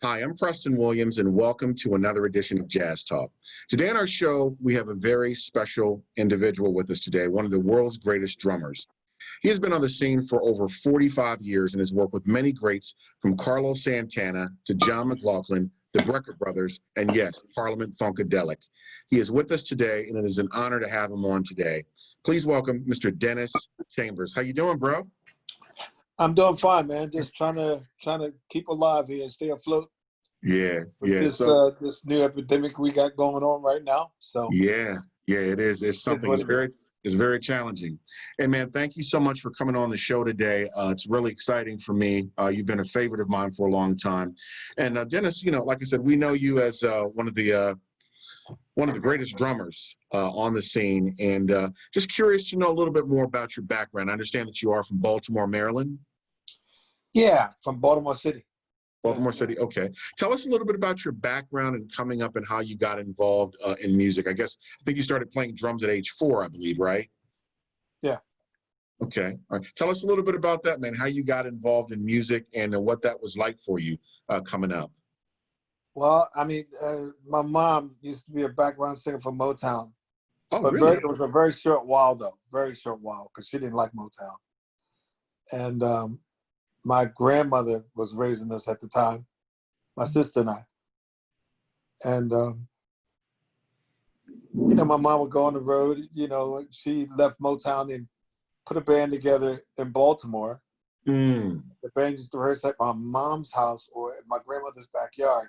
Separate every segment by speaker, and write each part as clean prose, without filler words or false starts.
Speaker 1: Hi, I'm Preston Williams, and welcome to another edition of Jazz Talk. Today on our show, we have a very special individual with us today, one of the world's greatest drummers. He has been on the scene for over 45 years and has worked with many greats from Carlos Santana to John McLaughlin, the Brecker Brothers, and yes, Parliament Funkadelic. He is with us today, and it is an honor to have him on today. Please welcome Mr. Dennis Chambers. How you doing, bro?
Speaker 2: I'm doing fine, man. Just trying to keep alive here and stay afloat.
Speaker 1: Yeah.
Speaker 2: This new epidemic we got going on right now. So
Speaker 1: yeah, it is. It's something. It's very challenging. And man, thank you so much for coming on the show today. It's really exciting for me. You've been a favorite of mine for a long time. And Dennis, like I said, we know you as one of the greatest drummers on the scene. And just curious to know a little bit more about your background. I understand that you are from Baltimore, Maryland.
Speaker 2: Yeah, from Baltimore City.
Speaker 1: Baltimore City. Okay. Tell us a little bit about your background and coming up and how you got involved in music. I think you started playing drums at age 4, I believe, right?
Speaker 2: Yeah.
Speaker 1: Okay. All right. Tell us a little bit about that, man, how you got involved in music and what that was like for you coming up.
Speaker 2: Well, I mean, my mom used to be a background singer for Motown.
Speaker 1: Oh,
Speaker 2: but
Speaker 1: really?
Speaker 2: It was a very short while, though. Very short while, because she didn't like Motown. And my grandmother was raising us at the time, my sister and I. And, my mom would go on the road. She left Motown and put a band together in Baltimore. The band used to rehearse at my mom's house or at my grandmother's backyard.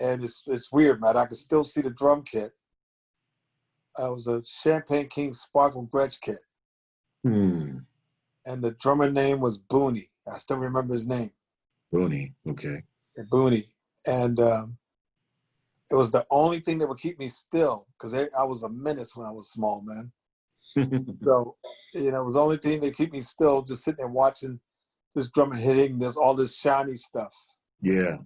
Speaker 2: And it's weird, man. I can still see the drum kit. It was a Champagne King Sparkle Gretsch kit. And the drummer name was Booney. I still remember his name.
Speaker 1: Booney, okay.
Speaker 2: Booney. And it was the only thing that would keep me still, because I was a menace when I was small, man. So, it was the only thing that keep me still, just sitting there watching this drummer hitting all this shiny stuff.
Speaker 1: Yeah.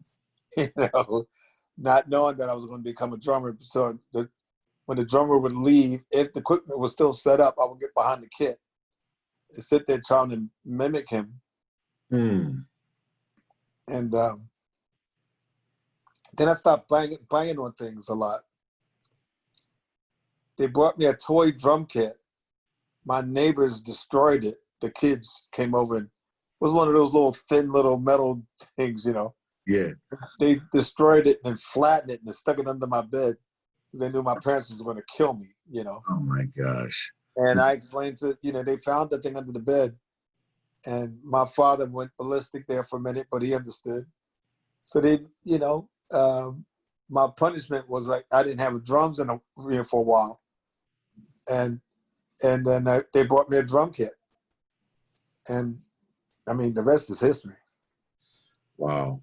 Speaker 2: Not knowing that I was going to become a drummer. So when the drummer would leave, if the equipment was still set up, I would get behind the kit and sit there trying to mimic him. And then I stopped banging on things a lot. They brought me a toy drum kit. My neighbors destroyed it. The kids came over and it was one of those thin little metal things,
Speaker 1: Yeah.
Speaker 2: They destroyed it and flattened it and stuck it under my bed because they knew my parents was going to kill me,
Speaker 1: Oh my gosh.
Speaker 2: And I explained they found that thing under the bed. And my father went ballistic there for a minute, but he understood. So they, my punishment was like I didn't have drums for a while. And then they brought me a drum kit. And, I mean, the rest is history.
Speaker 1: Wow.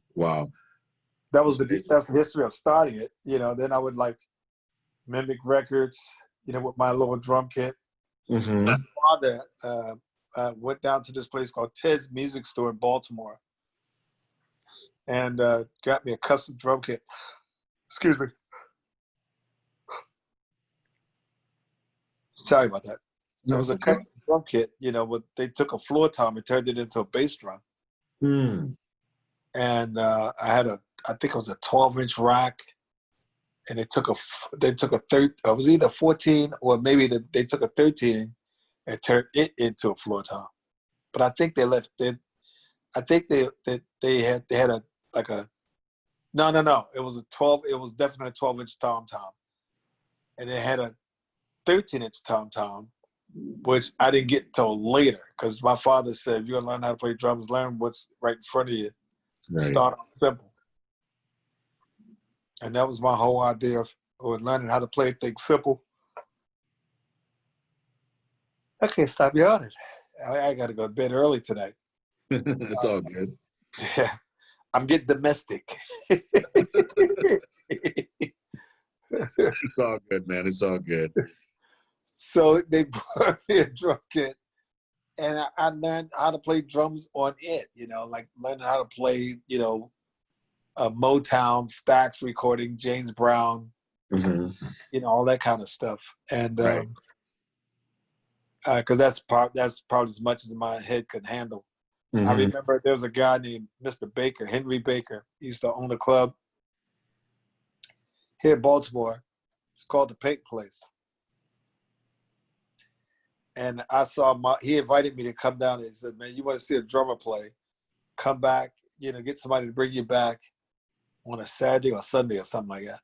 Speaker 2: That's the history of starting it. Then I would mimic records, with my little drum kit. My father went down to this place called Ted's Music Store in Baltimore and got me a custom drum kit. Excuse me. Sorry about that. It was a custom drum kit, they took a floor tom and turned it into a bass drum. And I think it was a 12-inch rack, and they took it was either 14 or maybe they took a 13 and turned it into a floor tom. But I think they left it. I think they had no. It was a 12. It was definitely a 12-inch tom, and it had a 13-inch tom, which I didn't get till later because my father said, "If you're gonna learn how to play drums, learn what's right in front of you. Right. Start off simple." And that was my whole idea of learning how to play things simple. I can't stop yawning. I got to go to bed early tonight.
Speaker 1: It's all good.
Speaker 2: Yeah, I'm getting domestic.
Speaker 1: It's all good, man. It's all good.
Speaker 2: So they brought me a drum kit, and I learned how to play drums on it. Learning how to play, Motown, Stax recording, James Brown, all that kind of stuff. And because that's probably as much as my head could handle. I
Speaker 1: Mm-hmm.
Speaker 2: remember there was a guy named Mr. Baker, Henry Baker. He used to own a club here in Baltimore. It's called the Pink Place. And he invited me to come down and he said, man, you want to see a drummer play? Come back, get somebody to bring you back on a Saturday or Sunday or something like that.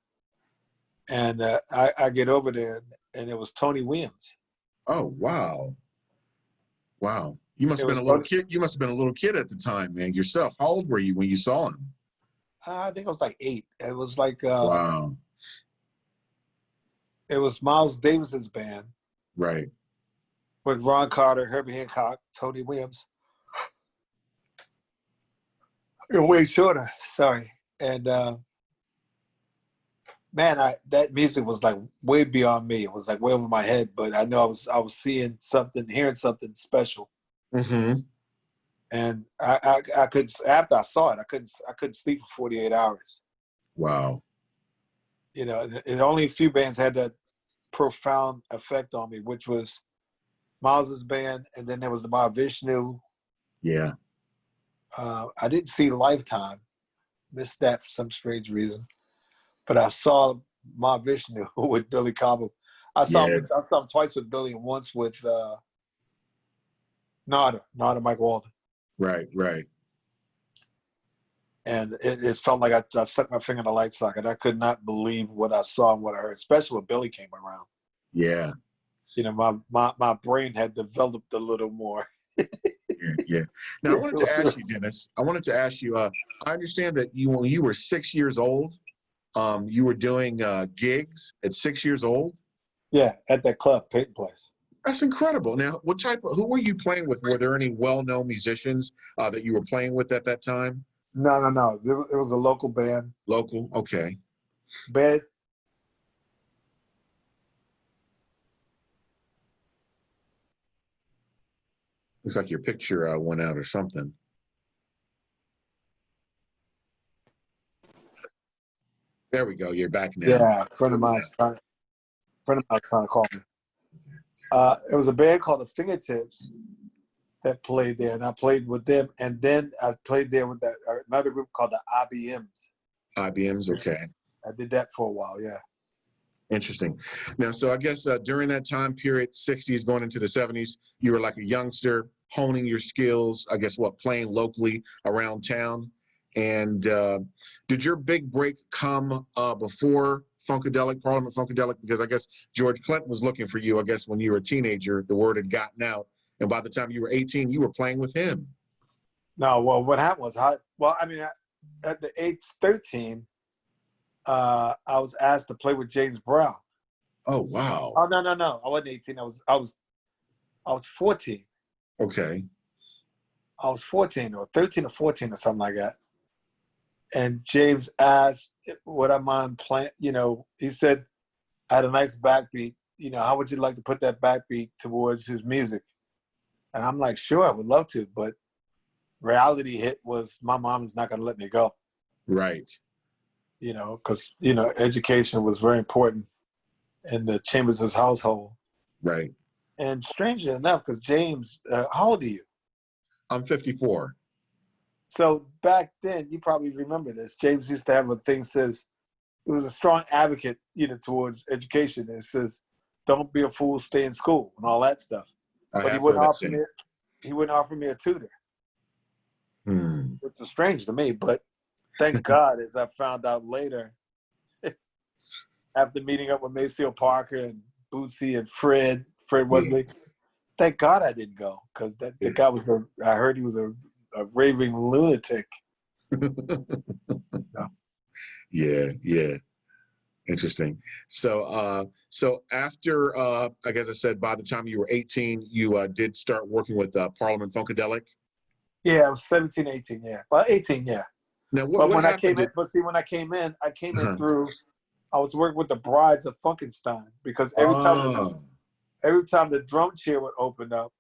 Speaker 2: And I get over there and it was Tony Williams.
Speaker 1: Oh, wow. Wow. You must have been a little kid. You must have been a little kid at the time, man, yourself. How old were you when you saw him?
Speaker 2: I think I was like 8. It was like,
Speaker 1: Wow.
Speaker 2: It was Miles Davis's band.
Speaker 1: Right.
Speaker 2: With Ron Carter, Herbie Hancock, Tony Williams. Way shorter, sorry. And man, that music was like way beyond me. It was like way over my head, but I know I was seeing something, hearing something special.
Speaker 1: Mm-hmm.
Speaker 2: And I could, after I saw it, I couldn't sleep for 48 hours.
Speaker 1: Wow.
Speaker 2: And only a few bands had that profound effect on me, which was Miles's band, and then there was the Mahavishnu.
Speaker 1: Yeah.
Speaker 2: I didn't see Lifetime, missed that for some strange reason, but I saw Mahavishnu with Billy Cobham. I saw him twice with Billy and once with Nada Mike Walden.
Speaker 1: Right.
Speaker 2: And it felt like I stuck my finger in the light socket. I could not believe what I saw and what I heard, especially when Billy came around.
Speaker 1: Yeah.
Speaker 2: My brain had developed a little more.
Speaker 1: Yeah. Now, I wanted to ask you, Dennis. I understand that when you were 6 years old, you were doing gigs at 6 years old?
Speaker 2: Yeah, at that club, Peyton Place.
Speaker 1: That's incredible. Now, who were you playing with? Were there any well-known musicians that you were playing with at that time?
Speaker 2: No. It was a local band.
Speaker 1: Local? Okay.
Speaker 2: Band.
Speaker 1: Looks like your picture went out or something. There we go. You're back now.
Speaker 2: Yeah, a friend of mine's trying to call me. It was a band called the Fingertips that played there, and I played with them. And then I played there with another group called the IBMs.
Speaker 1: IBMs, okay.
Speaker 2: I did that for a while, yeah.
Speaker 1: Interesting. Now, so I guess during that time period, 60s going into the 70s, you were like a youngster honing your skills, I guess, playing locally around town. And did your big break come before Parliament Funkadelic? Because I guess George Clinton was looking for you, I guess, when you were a teenager. The word had gotten out. And by the time you were 18, you were playing with him.
Speaker 2: No, well, what happened was, at the age 13, I was asked to play with James Brown.
Speaker 1: Oh, wow.
Speaker 2: Oh, no. I wasn't 18. I was 14.
Speaker 1: Okay.
Speaker 2: I was 14 or 13 or 14 or something like that. And James asked, would I mind playing? He said, I had a nice backbeat. How would you like to put that backbeat towards his music? And I'm like, sure, I would love to. But reality hit was my mom is not going to let me go.
Speaker 1: Right.
Speaker 2: Because, education was very important in the Chambers' household.
Speaker 1: Right.
Speaker 2: And strangely enough, because James, how old are you?
Speaker 1: I'm 54.
Speaker 2: So back then, you probably remember this. James used to have a thing says, he was a strong advocate, towards education. It says, don't be a fool, stay in school and all that stuff. But he wouldn't offer me a tutor, which was strange to me. But thank God, as I found out later, after meeting up with Maceo Parker and Bootsy and Fred Wesley, thank God I didn't go, because the guy I heard he was a raving lunatic.
Speaker 1: Yeah. Interesting. So after, I guess I said, by the time you were 18, you did start working with Parliament Funkadelic?
Speaker 2: Yeah, I was 17, 18, yeah. Well, 18, yeah.
Speaker 1: Now, when I came in,
Speaker 2: I came in through, I was working with the Brides of Funkenstein, because every time the drum chair would open up,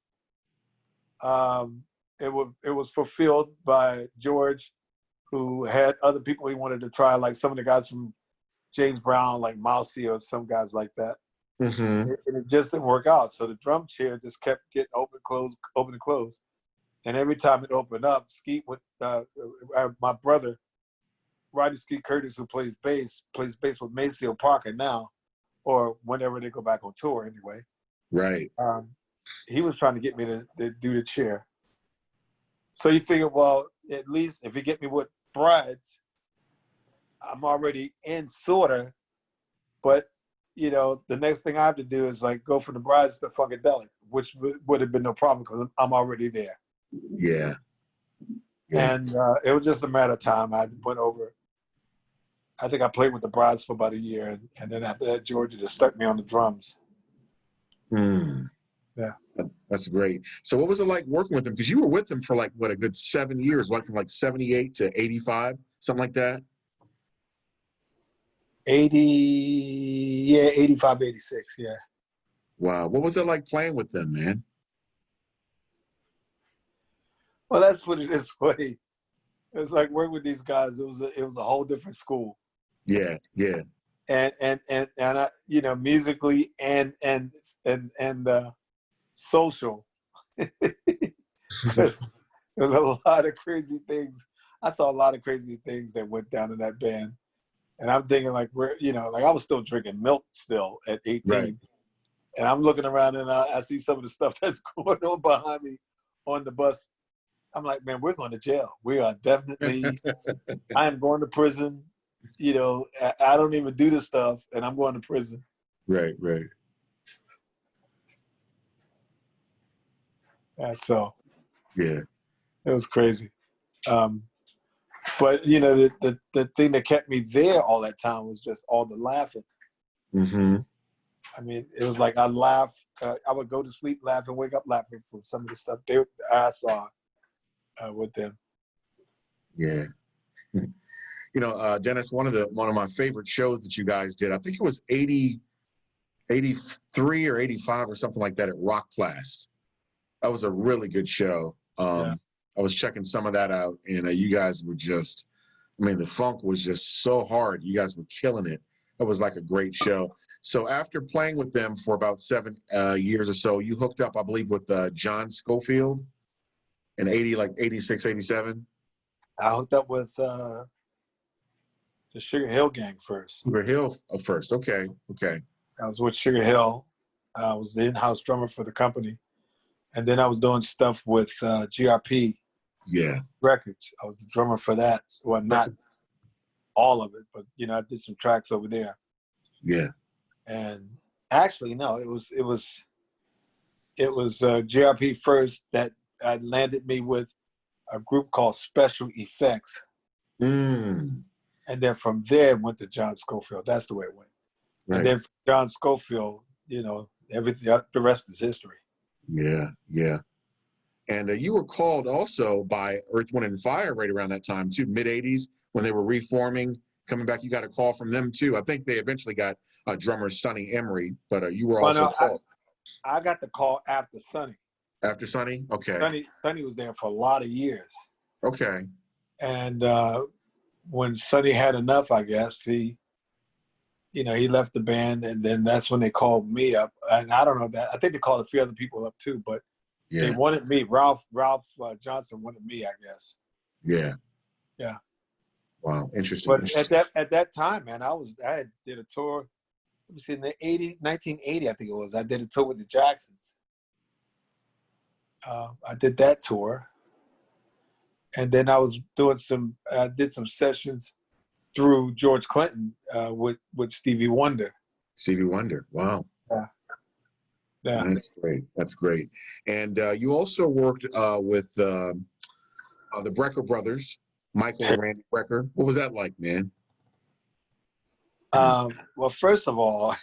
Speaker 2: it was fulfilled by George, who had other people he wanted to try, like some of the guys from James Brown, like Mousy or some guys like that.
Speaker 1: Mm-hmm.
Speaker 2: And it just didn't work out. So the drum chair just kept getting open and close. And every time it opened up, Skeet with my brother, Rodney Skeet Curtis, who plays bass with Maceo Parker now, or whenever they go back on tour anyway.
Speaker 1: Right.
Speaker 2: He was trying to get me to do the chair. So you figure, well, at least if you get me with Brides, I'm already in sorta, but you know, the next thing I have to do is like go from the Brides to Funkadelic, which would have been no problem because I'm already there.
Speaker 1: Yeah.
Speaker 2: And it was just a matter of time. I went over. I think I played with the Brides for about a year, and then after that, Georgia just stuck me on the drums. Yeah.
Speaker 1: That's great. So what was it like working with them? Because you were with them for like, what, a good 7 years, like from like 78 to 85, something like that?
Speaker 2: 85, 86, yeah.
Speaker 1: Wow. What was it like playing with them, man?
Speaker 2: Well, that's what it is, funny. It's like working with these guys. It was a whole different school.
Speaker 1: Yeah, yeah.
Speaker 2: And I, you know, musically and social. There's a lot of crazy things. I saw a lot of crazy things that went down in that band. And I'm thinking like, like I was still drinking milk still at 18.
Speaker 1: Right.
Speaker 2: And I'm looking around and I see some of the stuff that's going on behind me on the bus. I'm like, man, we're going to jail. We are definitely, I am going to prison. You know, I don't even do this stuff and I'm going to prison.
Speaker 1: Right, right.
Speaker 2: Yeah, so
Speaker 1: Yeah.
Speaker 2: it was crazy. But you know, the thing that kept me there all that time was just all the laughing.
Speaker 1: Mm-hmm.
Speaker 2: I mean, it was like I laugh. I would go to sleep laughing, wake up laughing from some of the stuff I saw with them.
Speaker 1: Yeah. You know, Dennis, one of my favorite shows that you guys did, I think it was 83 or 85 or something like that at Rock Class. That was a really good show.
Speaker 2: Yeah.
Speaker 1: I was checking some of that out, and you guys were just, I mean, the funk was just so hard. You guys were killing it. It was like a great show. So after playing with them for about 7 years or so, you hooked up, I believe, with John Schofield in 86, 87.
Speaker 2: I hooked up with the Sugar Hill Gang first.
Speaker 1: Sugar Hill first. Okay, okay.
Speaker 2: I was with Sugar Hill. I was the in-house drummer for the company. And then I was doing stuff with GRP Records. I was the drummer for that. Well, not all of it, but, you know, I did some tracks over there.
Speaker 1: Yeah.
Speaker 2: And actually, no, it was GRP first that landed me with a group called Special Effects.
Speaker 1: Mm.
Speaker 2: And then from there, went to John Schofield. That's the way it went. Right. And then from John Schofield, you know, everything, the rest is history.
Speaker 1: Yeah, yeah. And you were called also by Earth, Wind, and Fire right around that time, too, mid-'80s, when they were reforming, coming back. You got a call from them, too. I think they eventually got drummer Sonny Emery, but you were also called.
Speaker 2: I got the call after Sonny.
Speaker 1: After Sonny? Okay.
Speaker 2: Sonny was there for a lot of years.
Speaker 1: Okay.
Speaker 2: And when Sonny had enough, I guess, he left the band, and then that's when they called me up. And I don't know that. I think they called a few other people up, too, but they wanted me. Ralph Johnson wanted me, I guess.
Speaker 1: Yeah.
Speaker 2: Yeah.
Speaker 1: Wow. Interesting.
Speaker 2: But at that time, man, I did a tour. Let me see, in the 1980, I think it was. I did a tour with the Jacksons. I did that tour, and then I did some sessions through George Clinton with Stevie Wonder.
Speaker 1: Stevie Wonder. Wow.
Speaker 2: Yeah. Yeah.
Speaker 1: That's great. That's great. And you also worked with the Brecker brothers, Michael and Randy Brecker. What was that like, man?
Speaker 2: Well, first of all,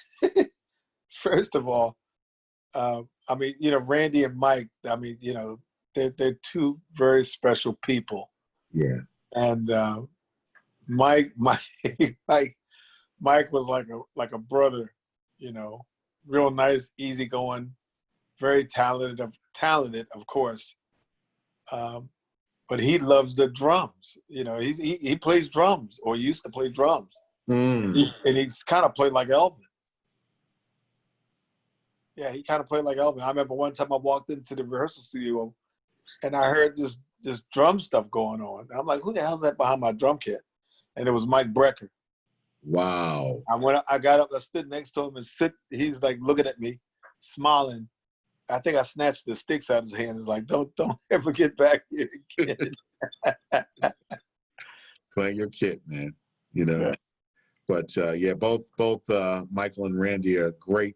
Speaker 2: I mean, you know, Randy and Mike, I mean, you know, they're two very special people.
Speaker 1: Yeah.
Speaker 2: And Mike was like a brother, you know, real nice, easygoing, very talented, of course. But he loves the drums. You know, he plays drums, or used to play drums. And he's kind of played like Elvin. Yeah, he kind of played like Elvin. I remember one time I walked into the rehearsal studio and I heard this drum stuff going on. I'm like, who the hell's that behind my drum kit? And it was Mike Brecker.
Speaker 1: Wow.
Speaker 2: I got up, I stood next to him, and he's like looking at me, smiling. I think I snatched the sticks out of his hand. It's like, don't ever get back here again.
Speaker 1: Playing your kit, man. You know.
Speaker 2: Yeah.
Speaker 1: But yeah, both Michael and Randy are great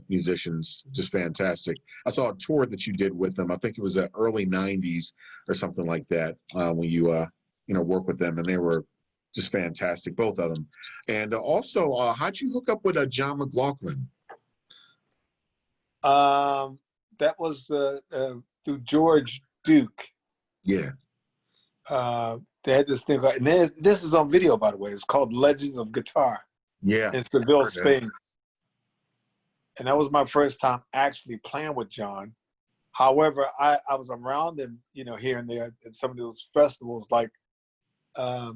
Speaker 1: musicians, just fantastic. I saw a tour that you did with them. I think it was the early '90s or something like that when you work with them, and they were just fantastic, both of them. And also, how'd you hook up with John McLaughlin?
Speaker 2: That was through George Duke.
Speaker 1: Yeah.
Speaker 2: They had this thing, and this is on video, by the way. It's called Legends of Guitar.
Speaker 1: Yeah.
Speaker 2: In Seville, Spain. And that was my first time actually playing with John. However, I was around him, here and there at some of those festivals, like the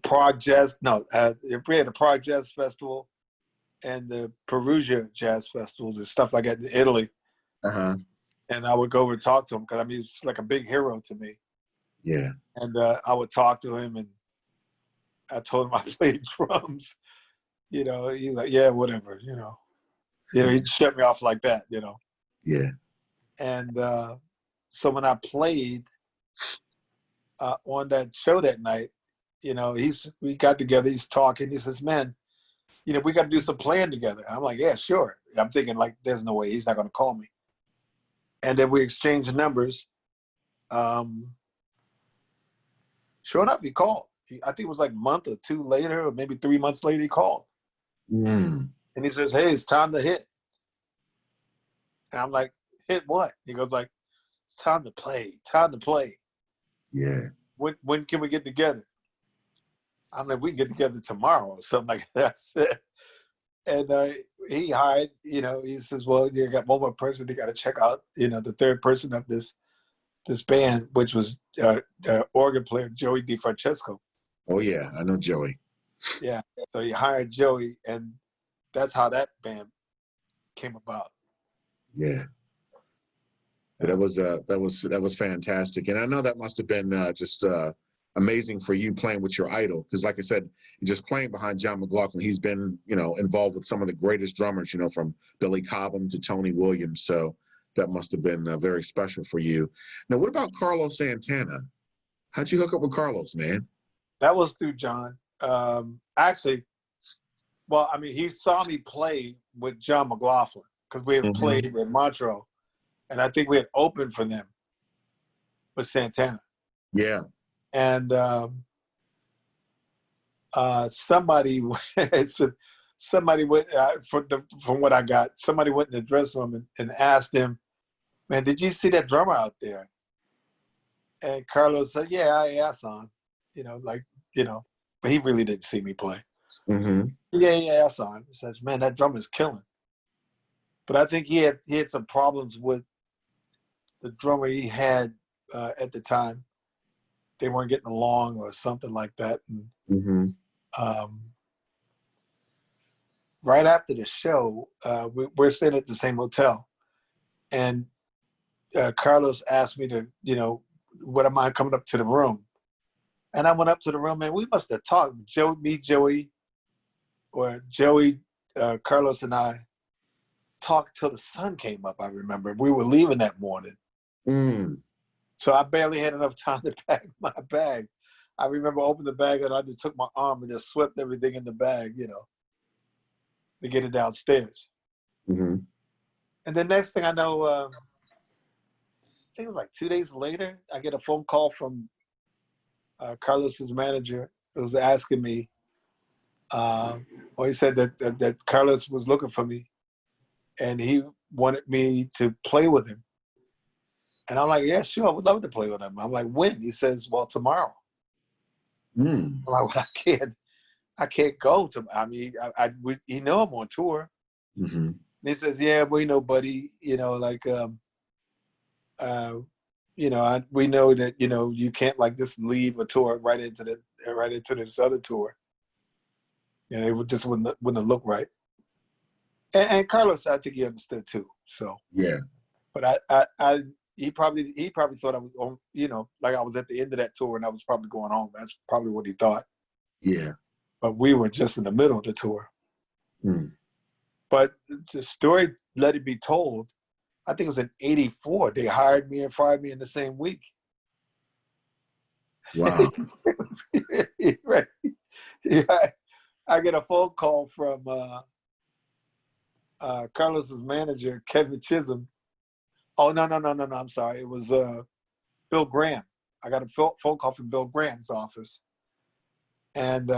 Speaker 2: Prague Jazz. No, we had the Prague Jazz Festival and the Perugia Jazz Festivals and stuff like that in Italy.
Speaker 1: Uh-huh.
Speaker 2: And I would go over and talk to him because he's like a big hero to me.
Speaker 1: Yeah.
Speaker 2: And I would talk to him, and I told him I played drums. He's like, yeah, whatever. He'd shut me off like that.
Speaker 1: Yeah.
Speaker 2: And so when I played on that show that night, we got together. He's talking. He says, "Man, we got to do some playing together." I'm like, "Yeah, sure." I'm thinking like, "There's no way he's not going to call me." And then we exchanged numbers. Sure enough, he called. I think it was like a month or two later, or maybe 3 months later, he called.
Speaker 1: Mm.
Speaker 2: And he says, "Hey, it's time to hit." And I'm like, "Hit what?" He goes like, "It's time to play. Time to play."
Speaker 1: Yeah.
Speaker 2: When can we get together? I'm like, "We can get together tomorrow," or something like that. And he hired, he says, "Well, you got one more person they got to check out, the third person of this band," which was organ player Joey DeFrancesco.
Speaker 1: Oh, yeah. I know Joey.
Speaker 2: Yeah. So he hired Joey, and that's how that band came about.
Speaker 1: Yeah. That was fantastic. And I know that must have been just amazing for you playing with your idol. Because like I said, just playing behind John McLaughlin, he's been, involved with some of the greatest drummers, from Billy Cobham to Tony Williams. So that must have been very special for you. Now, what about Carlos Santana? How'd you hook up with Carlos, man?
Speaker 2: That was through John. Actually, well, he saw me play with John McLaughlin because we had played in Montreal, and I think we had opened for them with Santana.
Speaker 1: Yeah.
Speaker 2: And somebody went from what I got. Somebody went in the dressing room and asked him, "Man, did you see that drummer out there?" And Carlos said, "Yeah, I asked on." But he really didn't see me play.
Speaker 1: Mm-hmm.
Speaker 2: Yeah, I saw him. He says, "Man, that drummer's killing." But I think he had some problems with the drummer he had at the time. They weren't getting along or something like that. And right after the show, we're staying at the same hotel, and Carlos asked me to, would I mind coming up to the room? And I went up to the room, and we must have talked. Joey, Carlos and I talked till the sun came up, I remember. We were leaving that morning. So I barely had enough time to pack my bag. I remember opening the bag, and I just took my arm and just swept everything in the bag, to get it downstairs. And the next thing I know, I think it was like 2 days later, I get a phone call from Carlos's manager. It was asking me, he said that Carlos was looking for me, and he wanted me to play with him. And I'm like, "Yeah, sure, I would love to play with him." I'm like, "When?" He says, "Well, tomorrow." I'm like, "Well, I can't go to. You know I'm on tour." And he says, "Yeah, we know, buddy. We know that you can't like just leave a tour right into this other tour. It just wouldn't look right." And Carlos, I think he understood too. So
Speaker 1: yeah,
Speaker 2: But he probably thought I was on, like I was at the end of that tour and I was probably going home. That's probably what he thought.
Speaker 1: Yeah.
Speaker 2: But we were just in the middle of the tour.
Speaker 1: Mm.
Speaker 2: But the story, let it be told, I think it was in '84. They hired me and fired me in the same week.
Speaker 1: Wow.
Speaker 2: Right. Yeah. I get a phone call from Carlos's manager, Kevin Chisholm. Oh, no. I'm sorry. It was Bill Graham. I got a phone call from Bill Graham's office. And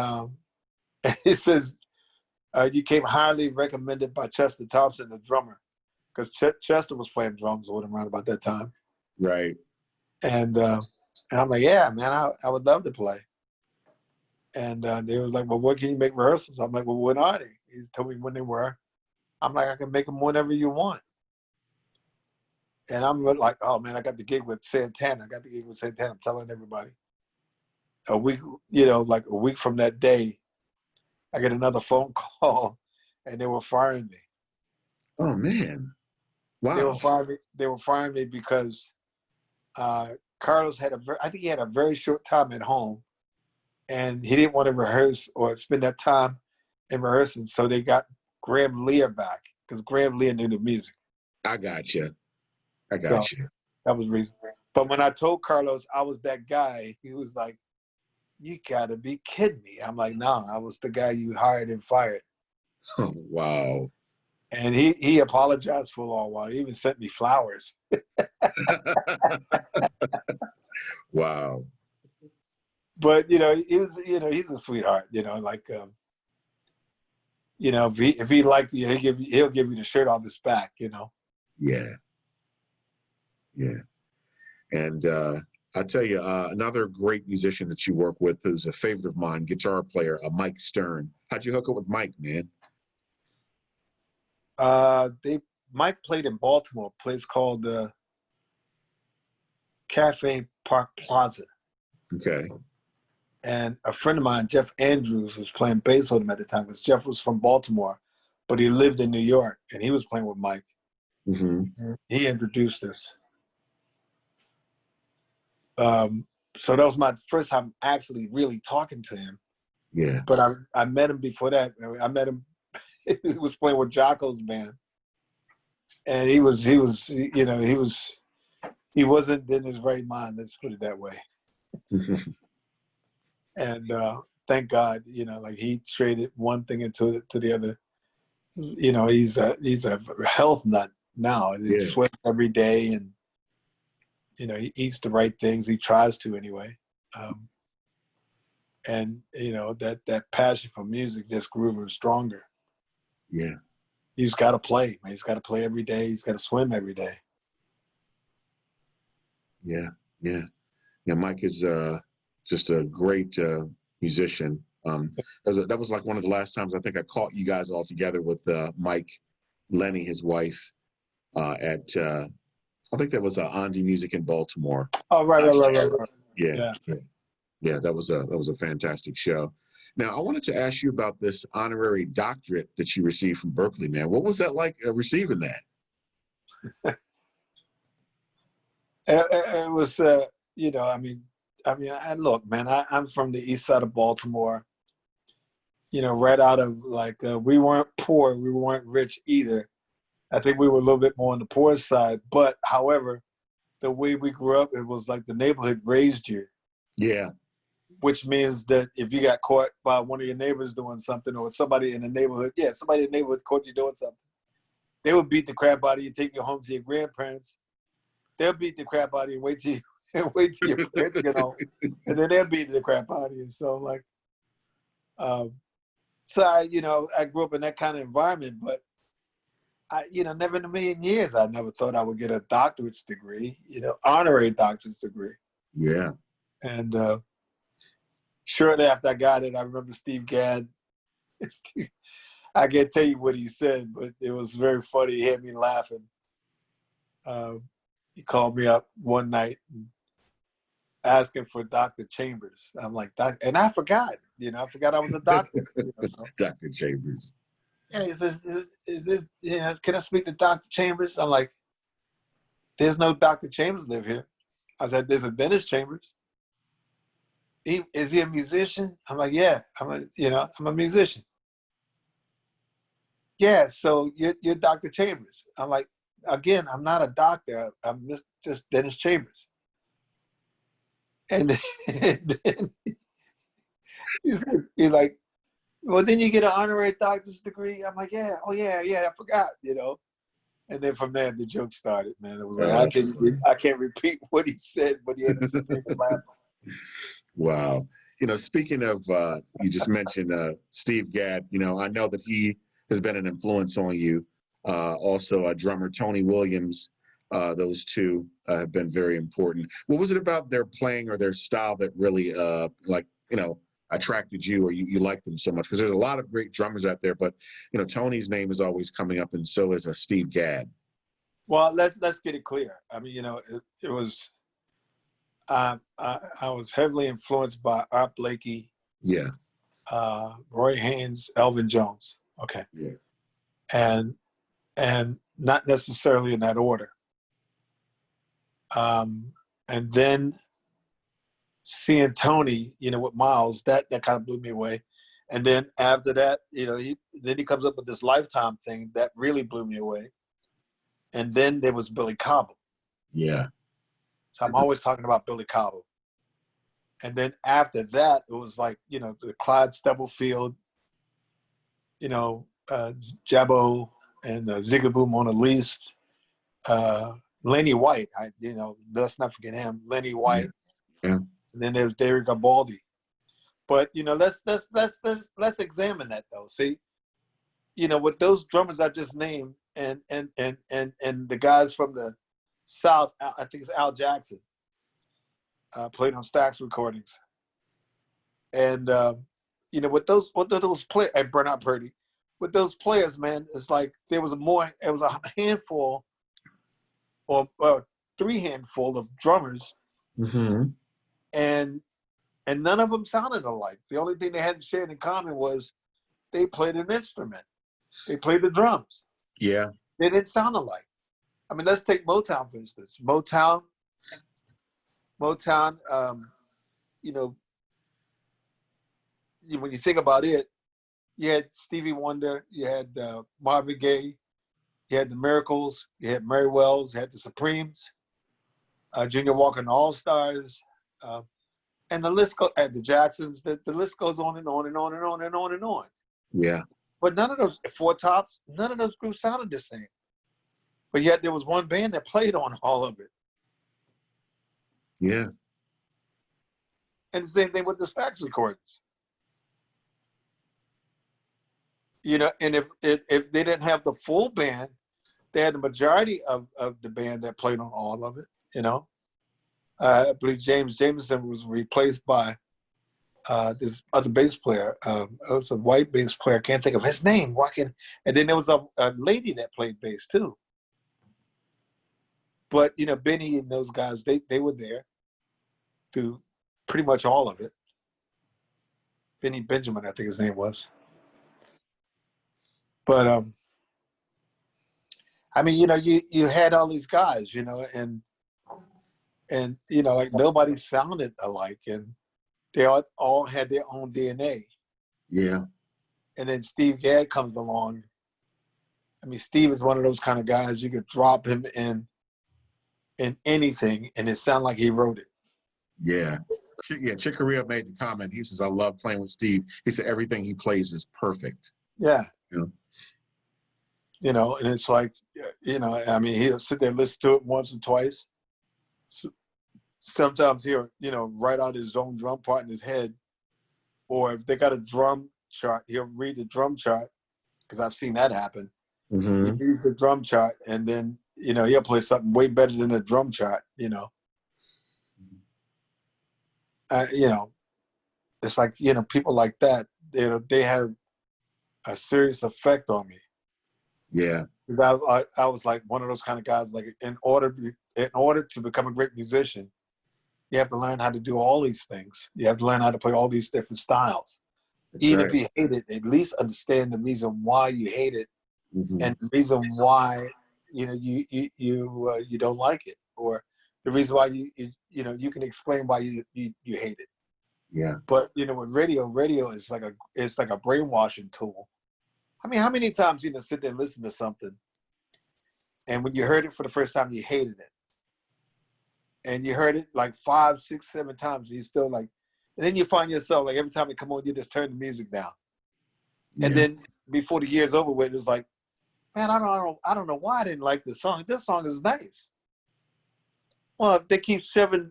Speaker 2: he says, you came highly recommended by Chester Thompson, the drummer, because Chester was playing drums with him around about that time.
Speaker 1: Right.
Speaker 2: And I'm like, yeah, man, I would love to play. And they was like, well, what can you make rehearsals? I'm like, well, when are they? He told me when they were. I'm like, I can make them whenever you want. And I'm like, oh, man, I got the gig with Santana. I'm telling everybody. A week, like a week from that day, I get another phone call, and they were firing me.
Speaker 1: Oh, man. Wow.
Speaker 2: They were firing me because Carlos I think he had a very short time at home, and he didn't want to rehearse or spend that time in rehearsing. So they got Graham Lear back because Graham Lear knew the music.
Speaker 1: I got you.
Speaker 2: So that was the reason. But when I told Carlos I was that guy, he was like, you got to be kidding me. I'm like, no, I was the guy you hired and fired.
Speaker 1: Oh, wow.
Speaker 2: And he apologized for a long while. He even sent me flowers.
Speaker 1: Wow.
Speaker 2: But he was, he's a sweetheart. Like, if he liked you, he'll give you the shirt off his back.
Speaker 1: Yeah. Yeah. And I tell you, another great musician that you work with who's a favorite of mine, guitar player, Mike Stern. How'd you hook up with Mike, man?
Speaker 2: Mike played in Baltimore, a place called Cafe Park Plaza.
Speaker 1: Okay.
Speaker 2: And a friend of mine, Jeff Andrews, was playing bass with him at the time because Jeff was from Baltimore, but he lived in New York, and he was playing with Mike.
Speaker 1: Mm-hmm.
Speaker 2: He introduced us. So that was my first time actually really talking to him.
Speaker 1: Yeah.
Speaker 2: But I met him before that. I met him. He was playing with Jocko's band, and he wasn't in his right mind. Let's put it that way. And thank God, like he traded one thing into the other. He's a health nut now. He sweats every day, and he eats the right things. He tries to anyway. And that passion for music just grew even stronger.
Speaker 1: Yeah.
Speaker 2: He's got to play, man. He's got to play every day. He's got to swim every day.
Speaker 1: Yeah. Yeah. Yeah. Mike is just a great musician. That was like one of the last times I think I caught you guys all together with Mike, Lenny, his wife, at I think that was Andy Music in Baltimore.
Speaker 2: Oh, right.
Speaker 1: Yeah. Yeah, that was a fantastic show. Now, I wanted to ask you about this honorary doctorate that you received from Berkeley, man. What was that like receiving that?
Speaker 2: It was, look, man, I'm from the east side of Baltimore. Right out of we weren't poor, we weren't rich either. I think we were a little bit more on the poor side. But however, the way we grew up, it was like the neighborhood raised you.
Speaker 1: Yeah.
Speaker 2: Which means that if you got caught by one of your neighbors doing something, or somebody in the neighborhood caught you doing something, they would beat the crap out of you, take you home to your grandparents. They'll beat the crap out of you, wait till your parents get home, and then they'll beat the crap out of you. So I grew up in that kind of environment, but I, never in a million years, I never thought I would get a doctorate's degree, honorary doctorate's degree.
Speaker 1: Yeah.
Speaker 2: And shortly after I got it, I remember Steve Gadd. I can't tell you what he said, but it was very funny. He had me laughing. He called me up one night asking for Dr. Chambers. I'm like, and I forgot. I forgot I was a doctor.
Speaker 1: Dr. Chambers.
Speaker 2: Yeah, he says, is this, can I speak to Dr. Chambers? I'm like, there's no Dr. Chambers live here. I said, there's a Dennis Chambers. Is he a musician? I'm like, yeah, I'm a musician. Yeah, so you're Dr. Chambers. I'm like, again, I'm not a doctor. I'm just Dennis Chambers. And then he's like, well, then you get an honorary doctor's degree. I'm like, yeah, oh yeah, I forgot, And then from there, the joke started, man. It was like, I can't repeat what he said, but he had to scream and laugh.
Speaker 1: Wow. Speaking of, you just mentioned Steve Gadd. I know that he has been an influence on you. Also, drummer Tony Williams. Those two have been very important. What was it about their playing or their style that really, attracted you, or you liked them so much? Because there's a lot of great drummers out there, but Tony's name is always coming up, and so is Steve Gadd.
Speaker 2: Well, let's get it clear. I mean, it was. I was heavily influenced by Art Blakey.
Speaker 1: Yeah.
Speaker 2: Roy Haynes, Elvin Jones. Okay.
Speaker 1: Yeah.
Speaker 2: And not necessarily in that order. And then seeing Tony, with Miles, that kind of blew me away. And then after that, he comes up with this Lifetime thing that really blew me away. And then there was Billy Cobham.
Speaker 1: Yeah.
Speaker 2: So I'm always talking about Billy Cobham. And then after that, it was like, the Clyde Stubblefield, Jabbo and Zigaboo Mona Lise, Lenny White. Let's not forget him, Lenny White.
Speaker 1: Yeah.
Speaker 2: And then there's Derek Gabaldi. But let's examine that though. See, with those drummers I just named, and the guys from the South, I think it's Al Jackson, played on Stax recordings. And with those players, and Bernard Purdy, with those players, man, it's like it was a handful or 3 handful of drummers.
Speaker 1: Mm-hmm.
Speaker 2: And none of them sounded alike. The only thing they had shared in common was they played an instrument. They played the drums.
Speaker 1: Yeah.
Speaker 2: They didn't sound alike. I mean, let's take Motown, for instance. Motown, when you think about it, you had Stevie Wonder, you had Marvin Gaye, you had the Miracles, you had Mary Wells, you had the Supremes, Junior Walker and the All-Stars, and the list goes, and the Jacksons, the list goes on and on and on and on and on and on.
Speaker 1: Yeah.
Speaker 2: But none of those Four Tops, none of those groups sounded the same. But yet there was one band that played on all of it.
Speaker 1: Yeah.
Speaker 2: And the same thing with the Stax recordings. And if they didn't have the full band, they had the majority of the band that played on all of it, I believe James Jameson was replaced by this other bass player. It was a white bass player. I can't think of his name. And then there was a lady that played bass too. But, Benny and those guys, they were there through pretty much all of it. Benny Benjamin, I think his name was. But, I mean, you had all these guys, and like nobody sounded alike, and they all had their own DNA.
Speaker 1: Yeah.
Speaker 2: And then Steve Gadd comes along. I mean, Steve is one of those kind of guys you could drop him in anything, and it sounded like he wrote it.
Speaker 1: Yeah. Yeah, Chick Corea made the comment. He says, I love playing with Steve. He said everything he plays is perfect.
Speaker 2: Yeah.
Speaker 1: Yeah.
Speaker 2: And it's like, I mean, he'll sit there and listen to it once or twice. Sometimes he'll, write out his own drum part in his head. Or if they got a drum chart, he'll read the drum chart, because I've seen that happen.
Speaker 1: Mm-hmm.
Speaker 2: He reads the drum chart, and then, he'll play something way better than the drum chart, It's like, people like that, they have a serious effect on me.
Speaker 1: Yeah.
Speaker 2: I was like one of those kind of guys, like in order to become a great musician, you have to learn how to do all these things. You have to learn how to play all these different styles.
Speaker 1: That's
Speaker 2: Even
Speaker 1: right.
Speaker 2: if you hate it, at least understand the reason why you hate it,
Speaker 1: Mm-hmm.
Speaker 2: and the reason why you don't like it, or the reason why you can explain why you hate it.
Speaker 1: Yeah.
Speaker 2: But with radio is like a brainwashing tool. I mean, how many times sit there and listen to something, and when you heard it for the first time, you hated it, and you heard it like 5, 6, 7 times, and you still like, and then you find yourself like every time it come on, you just turn the music down, and then before the year's over with, it's like, man, I don't know why I didn't like this song. This song is nice. Well, if they keep shoving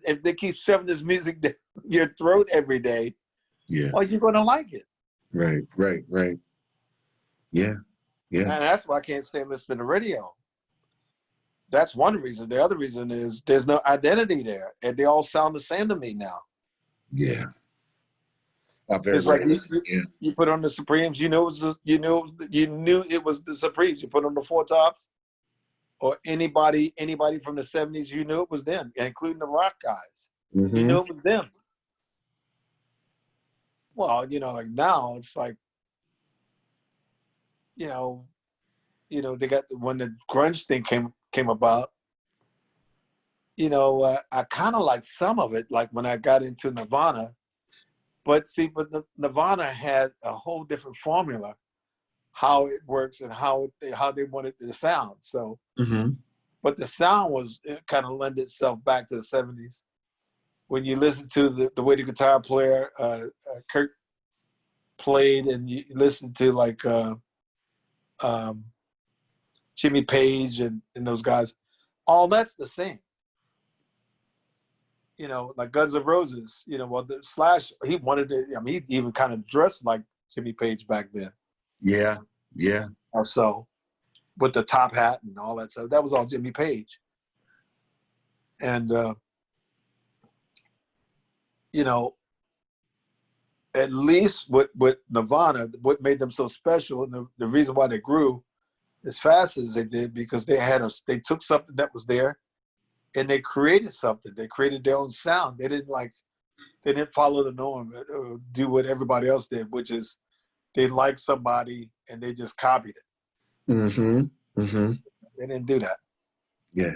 Speaker 2: this music down your throat every day, well, you're gonna like it.
Speaker 1: Right. Yeah.
Speaker 2: And that's why I can't stay listening to radio. That's one reason. The other reason is there's no identity there, and they all sound the same to me now.
Speaker 1: Yeah.
Speaker 2: It's like you put on the Supremes, you knew it was the Supremes. You put on the Four Tops, or anybody from the 70s, you knew it was them, including the rock guys.
Speaker 1: Mm-hmm.
Speaker 2: You knew it was them. Well, like now it's like, they got, when the grunge thing came about, I kind of like some of it, like when I got into Nirvana. But Nirvana had a whole different formula, how it works and how they wanted it to sound. So, but the sound it kind of lent itself back to the 70s. When you listen to the way the guitar player Kurt played, and you listen to like Jimmy Page and those guys, all that's the same. Like Guns N' Roses, well, the Slash, he wanted to, he even kind of dressed like Jimmy Page back then.
Speaker 1: Yeah.
Speaker 2: Or so, with the top hat and all that stuff. That was all Jimmy Page. And, at least with Nirvana, what made them so special, and the reason why they grew as fast as they did, because they took something that was there, and they created something. They created their own sound. They didn't follow the norm or do what everybody else did, which is they liked somebody and they just copied it. They didn't do that.
Speaker 1: Yeah.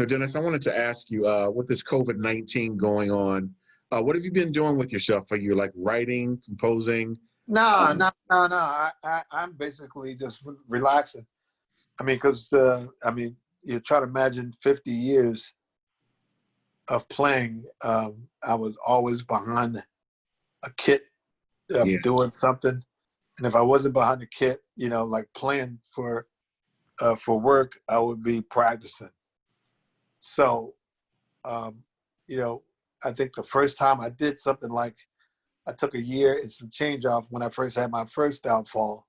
Speaker 1: Dennis, I wanted to ask you, with this COVID-19 going on, what have you been doing with yourself? Are you like writing, composing?
Speaker 2: No. I'm basically just relaxing. Because you try to imagine 50 years of playing. I was always behind a kit, doing something, and if I wasn't behind the kit, like playing for work, I would be practicing. So, I think the first time I did something like, I took a year and some change off when I first had my first downfall,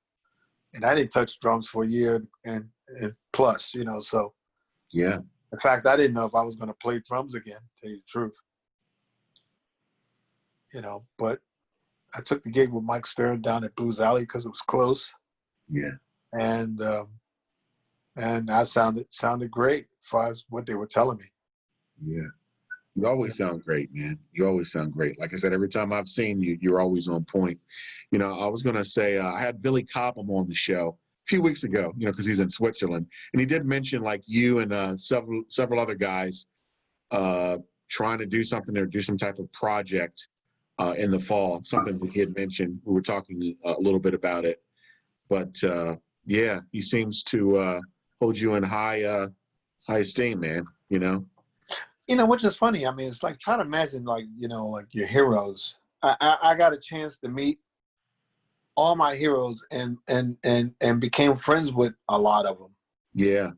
Speaker 2: and I didn't touch drums for a year and plus, so.
Speaker 1: Yeah.
Speaker 2: In fact, I didn't know if I was going to play drums again, to tell you the truth. But I took the gig with Mike Stern down at Blues Alley because it was close.
Speaker 1: Yeah.
Speaker 2: And I sounded great as far as what they were telling me.
Speaker 1: Yeah. You always sound great, man. You always sound great. Like I said, every time I've seen you, you're always on point. I was going to say, I had Billy Cobham on the show a few weeks ago, because he's in Switzerland. And he did mention like you and several other guys trying to do something or do some type of project in the fall, something that he had mentioned. We were talking a little bit about it. But, yeah, he seems to hold you in high esteem, man,
Speaker 2: Which is funny. It's like, try to imagine like your heroes. I got a chance to meet all my heroes and became friends with a lot of them.
Speaker 1: Yeah.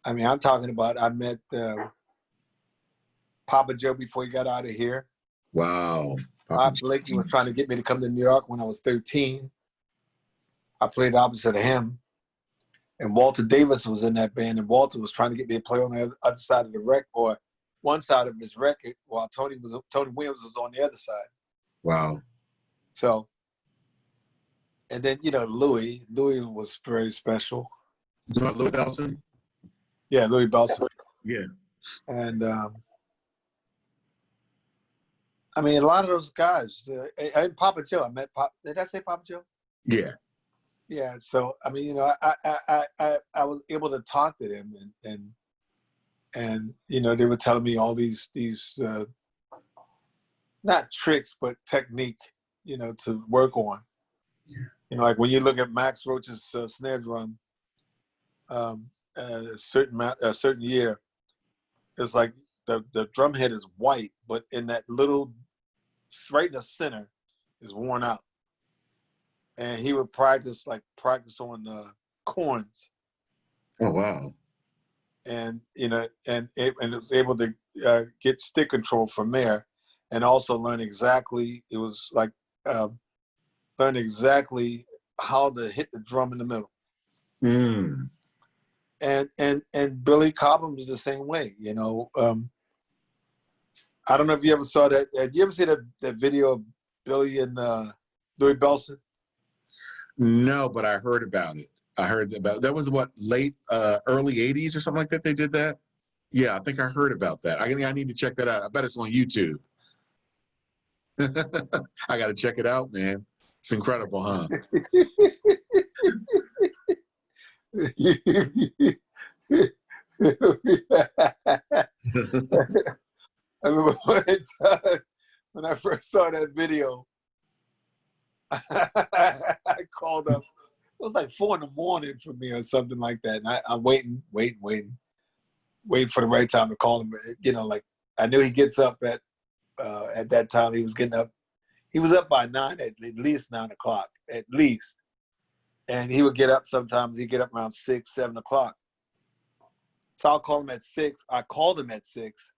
Speaker 2: I'm talking about, I met Papa Joe before he got out of here.
Speaker 1: Wow.
Speaker 2: Bob Blakey was trying to get me to come to New York when I was 13. I played opposite of him. And Walter Davis was in that band, and Walter was trying to get me to play on the other side of the record, or one side of his record, while Tony Williams was on the other side.
Speaker 1: Wow.
Speaker 2: So, and then Louis was very special.
Speaker 1: Louis Bellson?
Speaker 2: Yeah, Louis Bellson.
Speaker 1: Yeah.
Speaker 2: And a lot of those guys. And Papa Joe, I met Did I say Papa Joe?
Speaker 1: Yeah.
Speaker 2: Yeah. So I mean, you know, I was able to talk to them, and you know, they were telling me all these not tricks but technique, you know, to work on.
Speaker 1: Yeah.
Speaker 2: You know, like when you look at Max Roach's snare drum, a certain year, it's like the drum head is white, but in that little right in the center is worn out. And he would practice on corns,
Speaker 1: Oh wow.
Speaker 2: and you know, and it was able to get stick control from there, and also learn exactly. It was like learn exactly how to hit the drum in the middle.
Speaker 1: Mm.
Speaker 2: And Billy Cobham is the same way. You know, I don't know if you ever saw that. Did you ever see that video of Billy and Louis Bellson?
Speaker 1: No, but I heard about it. I heard about that was what early '80s or something like that. They did that. Yeah, I think I heard about that. I need to check that out. I bet it's on YouTube. I got to check it out, man. It's incredible, huh?
Speaker 2: I remember one time when I first saw that video, I called up. It was like 4 a.m. for me or something like that. And I'm waiting for the right time to call him. You know, like I knew he gets up at that time. He was getting up. He was up by 9, at least 9 o'clock, at least. And he would get up sometimes. He'd get up around 6, 7 o'clock. So I'll call him at 6. I called him at 6.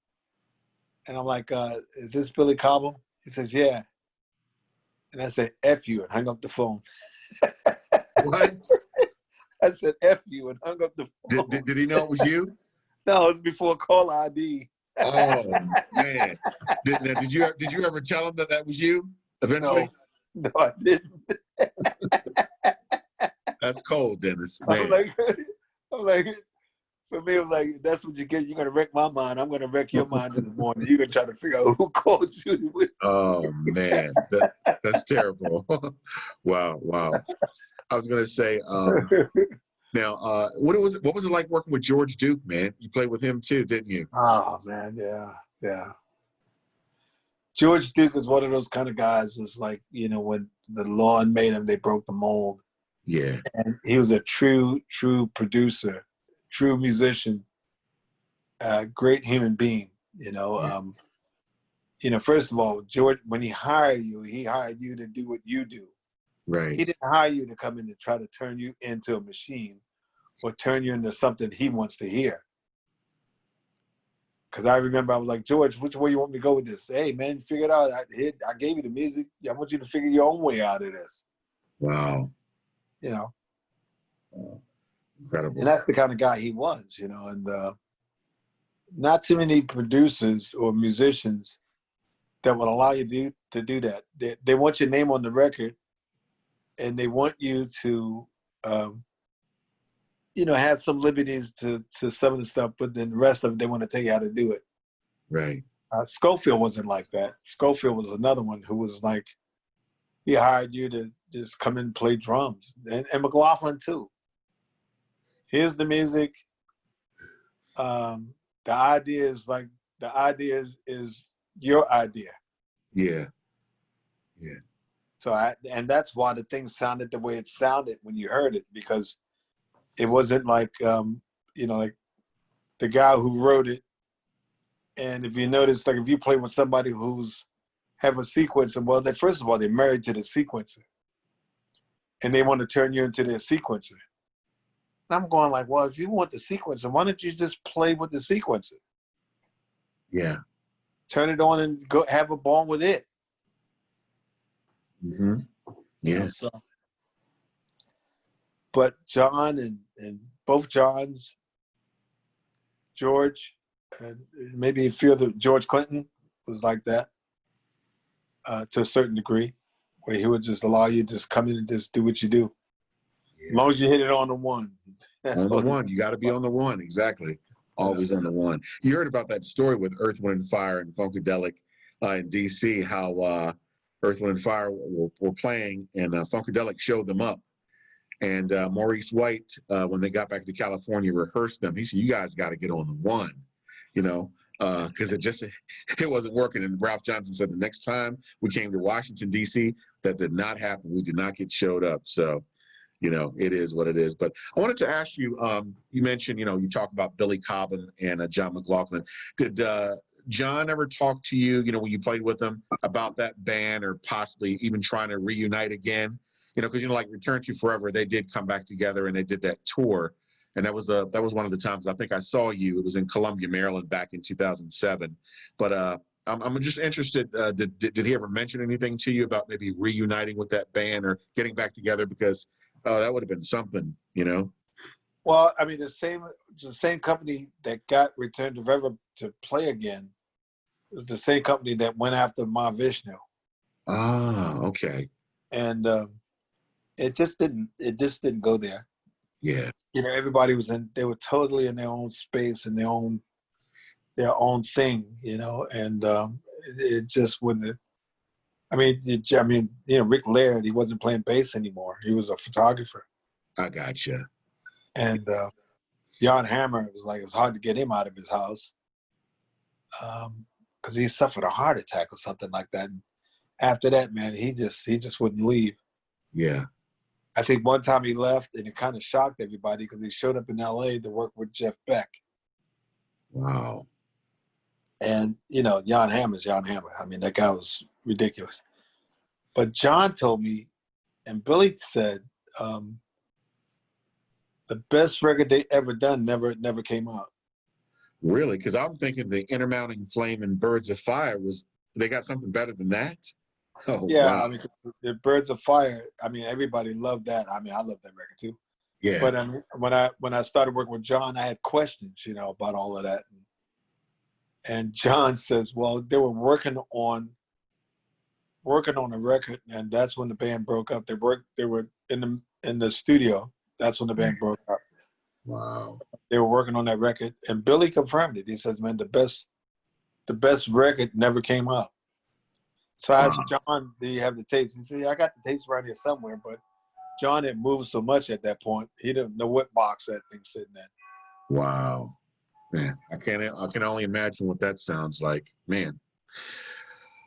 Speaker 2: And I'm like, is this Billy Cobham? He says, yeah. And I said, F you, and hung up the phone.
Speaker 1: What?
Speaker 2: I said, F you, and hung up the phone.
Speaker 1: Did he know it was you?
Speaker 2: No, it was before call ID.
Speaker 1: Oh man! Did you ever tell him that was you eventually?
Speaker 2: No, I didn't.
Speaker 1: That's cold, Dennis. Man.
Speaker 2: I'm like, for me, it was like, that's what you get. You're gonna wreck my mind. I'm gonna wreck your mind in the morning. You're gonna try to figure out who called you.
Speaker 1: Oh man, that's terrible. Wow. I was gonna say, now, what was it like working with George Duke, man? You played with him too, didn't you?
Speaker 2: Oh man, yeah. George Duke is one of those kind of guys. It's like, you know, when the Lawn made him, they broke the mold.
Speaker 1: Yeah.
Speaker 2: And he was a true producer, true musician, great human being. You know, first of all, George, when he hired you to do what you do.
Speaker 1: Right.
Speaker 2: He didn't hire you to come in and try to turn you into a machine or turn you into something he wants to hear. Because I remember I was like, George, which way you want me to go with this? Hey, man, figure it out. I gave you the music. I want you to figure your own way out of this.
Speaker 1: Wow.
Speaker 2: You know.
Speaker 1: Incredible.
Speaker 2: And that's the kind of guy he was, you know. And not too many producers or musicians that would allow you to do that. They want your name on the record, and they want you to, you know, have some liberties to some of the stuff, but then the rest of it, they want to tell you how to do it.
Speaker 1: Right.
Speaker 2: Schofield wasn't like that. Schofield was another one who was like, he hired you to just come in and play drums. And McLaughlin too. Here's the music. The idea is your idea.
Speaker 1: Yeah.
Speaker 2: So and that's why the thing sounded the way it sounded when you heard it, because it wasn't like, you know, like the guy who wrote it. And if you notice, like if you play with somebody who's have a sequencer, well, first of all, they're married to the sequencer, and they want to turn you into their sequencer. And I'm going like, well, if you want the sequencer, why don't you just play with the sequencer?
Speaker 1: Yeah.
Speaker 2: Turn it on and go have a ball with it.
Speaker 1: Mm-hmm. Yeah.
Speaker 2: You know, so. But John and both Johns, George, and maybe a few of the George Clinton was like that to a certain degree, where he would just allow you to just come in and just do what you do.
Speaker 1: Yeah.
Speaker 2: As long as you hit it on the one.
Speaker 1: On the one. You got to be on the one. Exactly. Always on the one. You heard about that story with Earth, Wind & Fire and Funkadelic in D.C., how Earth, Wind & Fire were playing, and Funkadelic showed them up. And Maurice White, when they got back to California, rehearsed them. He said, "You guys got to get on the one," you know, because it wasn't working. And Ralph Johnson said the next time we came to Washington D.C., that did not happen. We did not get showed up. So, it is what it is. But I wanted to ask you. You mentioned, you talk about Billy Cobham and John McLaughlin. Did John ever talk to you, when you played with him, about that band or possibly even trying to reunite again? Because like Return to Forever, they did come back together and they did that tour, and that was one of the times I think I saw you. It was in Columbia, Maryland, back in 2007. But I'm just interested. Did he ever mention anything to you about maybe reuniting with that band or getting back together? Because that would have been something,
Speaker 2: Well, I mean, the same company that got Return to Forever to play again was the same company that went after Mahavishnu.
Speaker 1: Ah, okay.
Speaker 2: And it just didn't go there.
Speaker 1: Yeah.
Speaker 2: Everybody they were totally in their own space and their own thing, and it just wouldn't. Rick Laird, he wasn't playing bass anymore. He was a photographer.
Speaker 1: I gotcha.
Speaker 2: And Jan Hammer, it was hard to get him out of his house because he suffered a heart attack or something like that. And after that, man, he just wouldn't leave.
Speaker 1: Yeah.
Speaker 2: I think one time he left, and it kind of shocked everybody because he showed up in L.A. to work with Jeff Beck.
Speaker 1: Wow.
Speaker 2: And, Jan Hammer's Jan Hammer. I mean, that guy was ridiculous. But John told me, and Billy said, the best record they ever done never came out.
Speaker 1: Really? Because I'm thinking the Intermounting Flame and Birds of Fire they got something better than that? Oh,
Speaker 2: Yeah,
Speaker 1: wow.
Speaker 2: I mean, the Birds of Fire, I mean, everybody loved that. I mean, I love that record too.
Speaker 1: Yeah.
Speaker 2: But when I started working with John, I had questions, about all of that. And John says, well, they were working on a record, and that's when the band broke up. They were in the studio. That's when the band broke up.
Speaker 1: Wow.
Speaker 2: They were working on that record, and Billy confirmed it. He says, man, the best record never came out. So I asked John, do you have the tapes? He said, yeah, I got the tapes right here somewhere, but John had moved so much at that point, he didn't know what box that thing's sitting in.
Speaker 1: Wow. Man, I can only imagine what that sounds like. Man.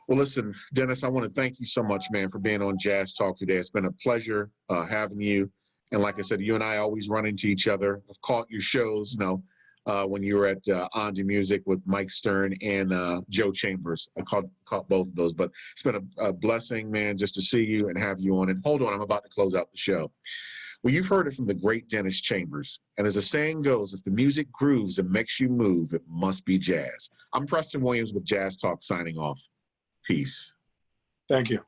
Speaker 1: Well, listen, Dennis, I want to thank you so much, man, for being on Jazz Talk today. It's been a pleasure having you. And like I said, you and I always run into each other. I've caught your shows, when you were at On to Music with Mike Stern and Joe Chambers. I caught both of those. But it's been a blessing, man, just to see you and have you on. And hold on, I'm about to close out the show. Well, you've heard it from the great Dennis Chambers. And as the saying goes, if the music grooves and makes you move, it must be jazz. I'm Preston Williams with Jazz Talk signing off. Peace.
Speaker 2: Thank you.